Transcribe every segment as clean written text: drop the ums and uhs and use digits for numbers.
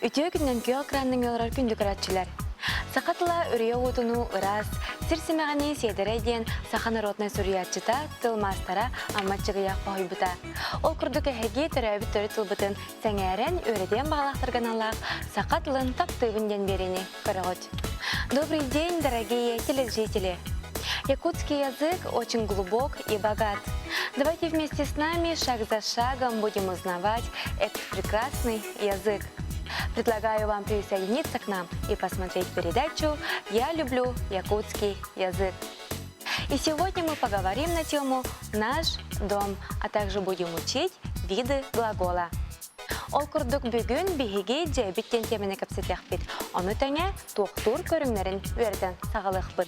Ütüye günden köy ekranının yollar gündük aratçılar. Сақатыла үрия отыну ырас, сірсімәғіне седері ден сақаны ротны сүриятчыта тылмастара амматчығы яқпағай бұта. Ол күрдік әхеге түрәбі түрі тылбытын сәңәрен өреден бағалақтырған алақ сақатылын таптыбынден берені көріғыт. Добрый день, дорогие телезрители! Якутский язык очень глубок и богат. Давайте вместе с нами шаг за шагом будем узнавать этот прекрасный язык. Предлагаю вам присоединиться к нам и посмотреть передачу «Я люблю якутский язык». И сегодня мы поговорим на тему «Наш дом», а также будем учить виды глагола. Ол күрдік бүгін бігеге жәбіттен темені кәпсетек бит. Оны тәне тоқтур көріңлерін өрден сағалық бұд.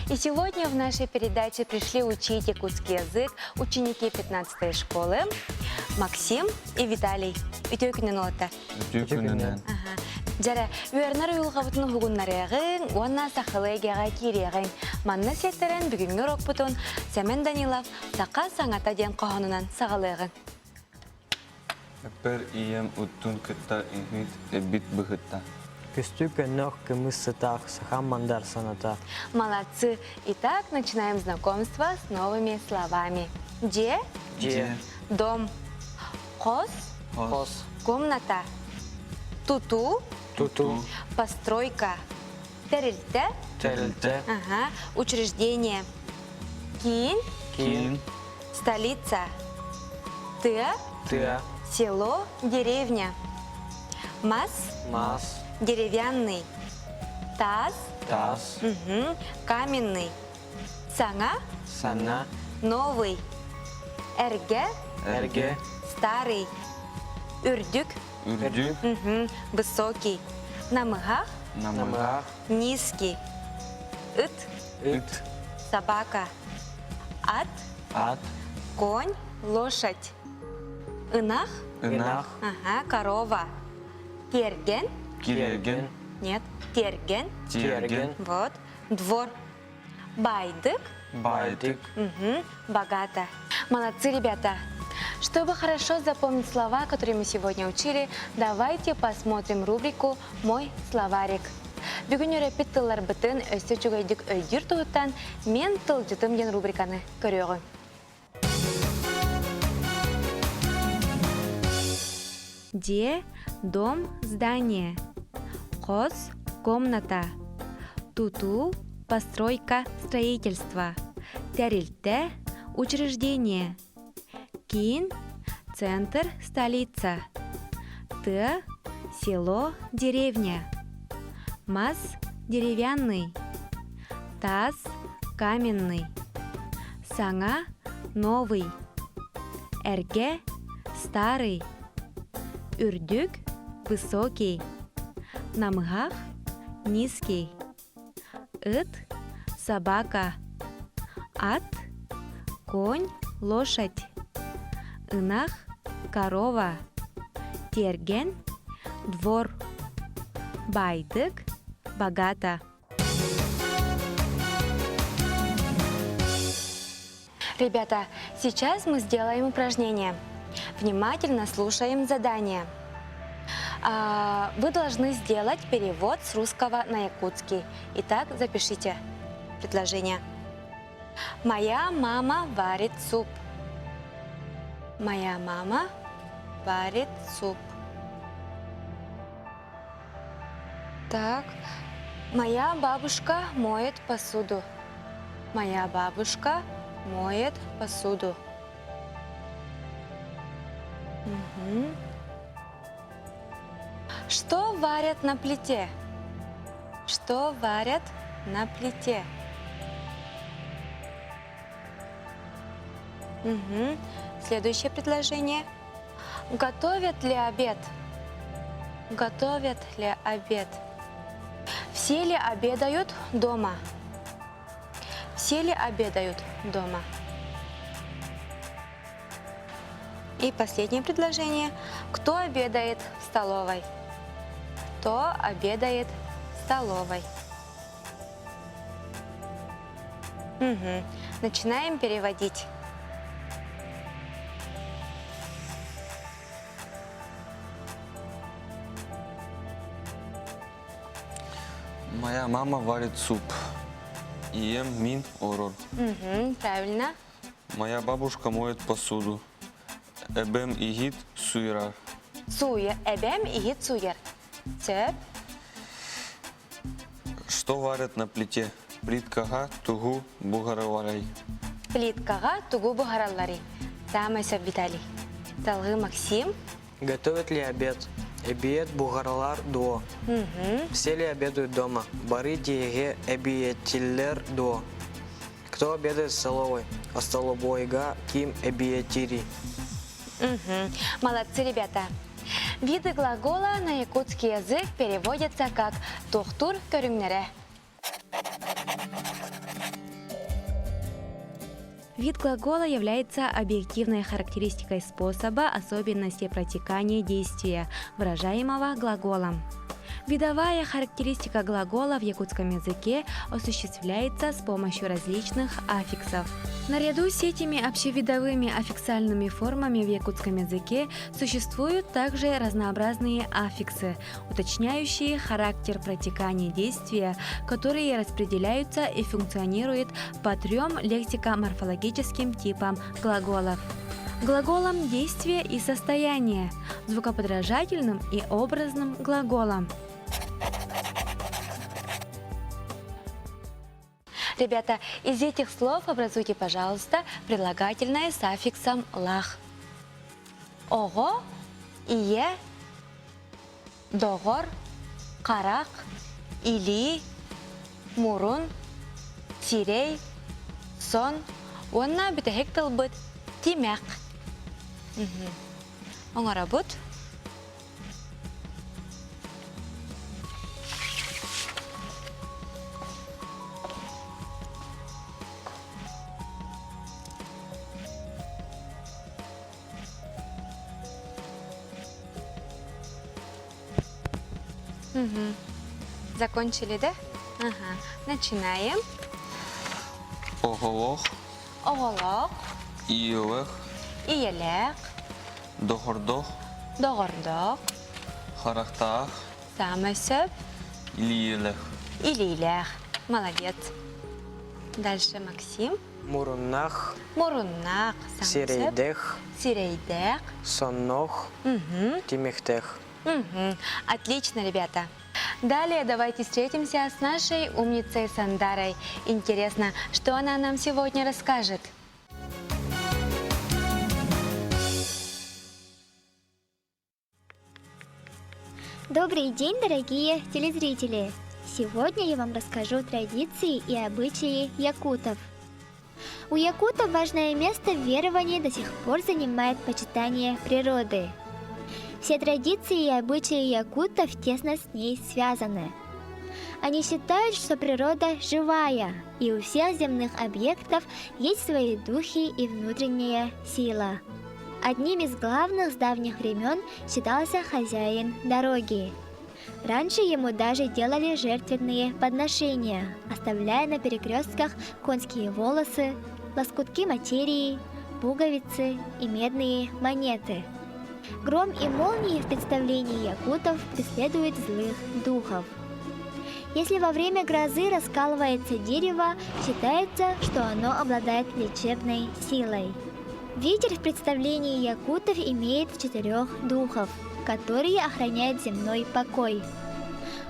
И сегодня в нашей передаче пришли учить якутский язык ученики 15-й школы Максим и Виталий. Үтө күнен олатта? Үтө күнен. Жара, үйернар уйылғабытының хугуннарығын, уанна сақылығыға кирегін. Манны сеттерін бүгінгі рок бұтын Сәмен Данилов сақа саңата ден қоғанынан сағалығын. Бір ием ұттын күтті үңгіт бит бұғытта. Кысту көннөх кымыс сытақ сахам мандар саната. Молодцы! Итак, начинаем знакомство с новыми словами. Де? Де. Дом. Қос? Қос. Комната. Туту? Туту. Постройка. Терилте? Терилте. Учреждение. Кин? Кин. Столица. Ты? Ты. Село, деревня. Мас? Мас. Деревянный. Таз? Таз. Каменный. Саңа? Сана. Новый. Эрге? Эрге. Старый. Үрдүк? Үрдүк. Высокий. Намыгах? Намыгах. Низкий. Ит? Ит. Собака. Ат? Ат. Конь, лошадь. Инах? Инах. Корова. Терген? Керген. Нет, терген. Терген. Вот. Двор. Байдык. Байдык. Богато. Молодцы, ребята. Чтобы хорошо запомнить слова, которые мы сегодня учили, давайте посмотрим рубрику «Мой словарик». Бүгін өрепет тыллар бітін өсті жүгейдік өйдір тұғыттан мен тыл жұтым ген рубриканы көріғын. Де, дом, здание. Қос, комната. Туту, постройка, строительство. Терилте, учреждение. Кин, центр, столица. Ты, село, деревня. Мас, деревянный. Таз, каменный. Саңа, новый. Эрге, старый. Үрдүк, высокий. Намыгах, низкий. Ит, собака. Ат, конь, лошадь. Инах, корова. Терген, двор. Байдык, богато. Ребята, сейчас мы сделаем упражнение. Внимательно слушаем задание. Вы должны сделать перевод с русского на якутский. Итак, запишите предложение. Моя мама варит суп. Моя мама варит суп. Так. Моя бабушка моет посуду. Моя бабушка моет посуду. Что варят на плите? Что варят на плите? Следующее предложение. Готовят ли обед? Готовят ли обед? Все ли обедают дома? Все ли обедают дома? И последнее предложение. Кто обедает в столовой? Кто обедает в столовой? Начинаем переводить. Моя мама варит суп. И ем мин орор. Угу, правильно. Моя бабушка моет посуду. Эбем игит суйрар. Суя, эбем и гит суер. Сөп. Что варят на плите? Плиткага тугу бугараварай. Плиткага тугу бухараллари. Самый сөп Виталий. Талгы Максим. Готовят ли обед? Обед бугарлар до. Угу. Все ли обедают дома? Бары тиеге эбиетиллер до. Кто обедает в столовой? Остолобойга ким эбиетири. Угу. Молодцы, ребята. Виды глагола на якутский язык переводятся как «тохтур көрүңнере». Вид глагола является объективной характеристикой способа, особенностей протекания действия, выражаемого глаголом. Видовая характеристика глагола в якутском языке осуществляется с помощью различных аффиксов. Наряду с этими общевидовыми аффиксальными формами в якутском языке существуют также разнообразные аффиксы, уточняющие характер протекания действия, которые распределяются и функционируют по 3 лексико-морфологическим типам глаголов. Глаголом действия и состояния, звукоподражательным и образным глаголом. Ребята, из этих слов образуйте, пожалуйста, прилагательное с аффиксом «лах». Ого, ие, догор, карак, или, мурун, сирей, сон, онна бітехек тылбыт, тимяк. Оңара бұд. Закончили, да? Ага. Начинаем. Оголох, Оголок, иелех, иелек, дохордох, догордок, харахтаах, самосөп, илиелех. илилех. Молодец. Дальше Максим. Муруннах, Муруннак, самосөп, сирейдех, сирейдек. соннох, Угу. тимихтех. Угу. Отлично, ребята. Далее давайте встретимся с нашей умницей Сандарой. Интересно, что она нам сегодня расскажет? Добрый день, дорогие телезрители! Сегодня я вам расскажу традиции и обычаи якутов. У якутов важное место в веровании до сих пор занимает почитание природы. Все традиции и обычаи якутов тесно с ней связаны. Они считают, что природа живая, и у всех земных объектов есть свои духи и внутренняя сила. Одним из главных с давних времен считался хозяин дороги. Раньше ему даже делали жертвенные подношения, оставляя на перекрестках конские волосы, лоскутки материи, пуговицы и медные монеты. Гром и молнии в представлении якутов преследуют злых духов. Если во время грозы раскалывается дерево, считается, что оно обладает лечебной силой. Ветер в представлении якутов имеет 4 духов, которые охраняют земной покой.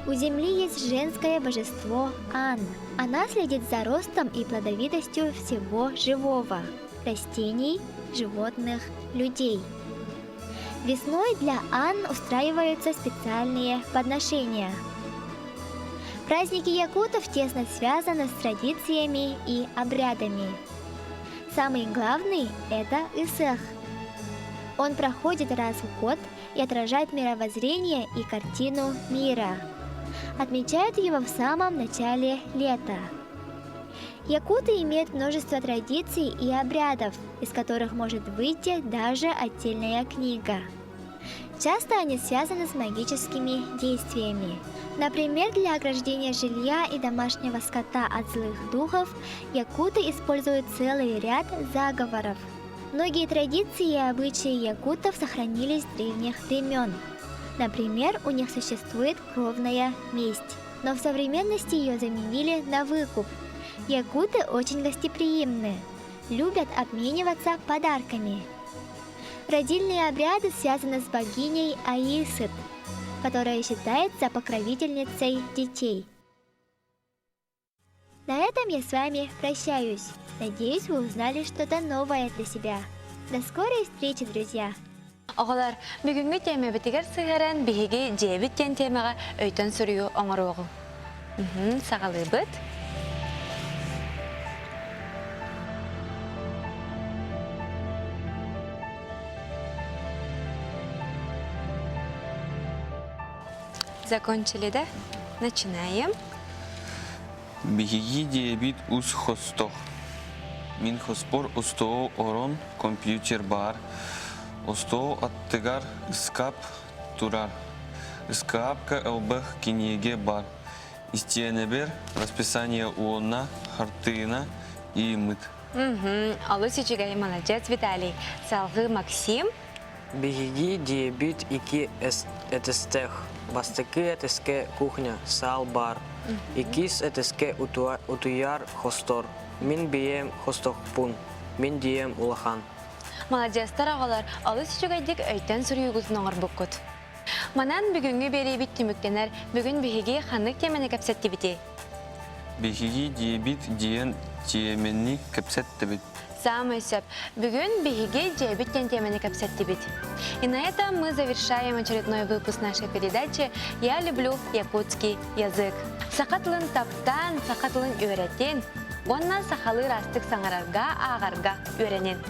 У земли есть женское божество Ан. Она следит за ростом и плодовитостью всего живого – растений, животных, людей. Весной для Ан устраиваются специальные подношения. Праздники якутов тесно связаны с традициями и обрядами. Самый главный – это Исэх. Он проходит раз в год и отражает мировоззрение и картину мира. Отмечают его в самом начале лета. Якуты имеют множество традиций и обрядов, из которых может выйти даже отдельная книга. Часто они связаны с магическими действиями. Например, для ограждения жилья и домашнего скота от злых духов якуты используют целый ряд заговоров. Многие традиции и обычаи якутов сохранились с древних времен. Например, у них существует кровная месть. но в современности ее заменили на выкуп. Якуты очень гостеприимны, любят обмениваться подарками. Родильные обряды связаны с богиней Аисыт, которая считается покровительницей детей. На этом я с вами прощаюсь. Надеюсь, вы узнали что-то новое для себя. До скорой встречи, друзья! Оғалар, бүгінгі тема бітігер сығыран бігі жебіт кен темаға өйтін сүріу оңыр оғы. Сағалы бұд. Закончили, да? Начинаем. Биһиги диэбит ус хостох. Мин хоспор устоо орон компьютер бар. Устоо аттыгар скап турар. Скапка элбэх кинеге бар. Истиэнебер расписание уонна, хартыына и мыт. Алло, сичигай, молодец, Виталий. Салгы Максим. Биһиги диэбит ики этестех. Бастыки этеске кухня, сал бар. Икис этеске утуяр хостор. Мин бием хостохпун. Мин дием улахан. Молодец, тарағалар. Алло, сичигайдик өйтен сүріу күзін оңыр бұққыт. Манан бүгінгі бері бит түміктенер, бүгін бігі қанық темені кәпсетті біте. Биһиги диэбит диэн тиэменни кэпсетті бит. Самый сөп. Бүгін бігі жебіттен темені кәпсетті бит. И на этом мы завершаем очередной выпуск нашей передачи «Я люблю якутский язык». Сақатылын таптан, сақатылын өретен, оннан сақалы растық саңарарға, ағарға өренен.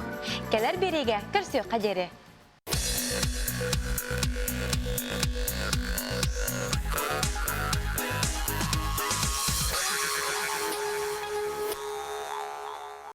Келер береге кірсі қадері.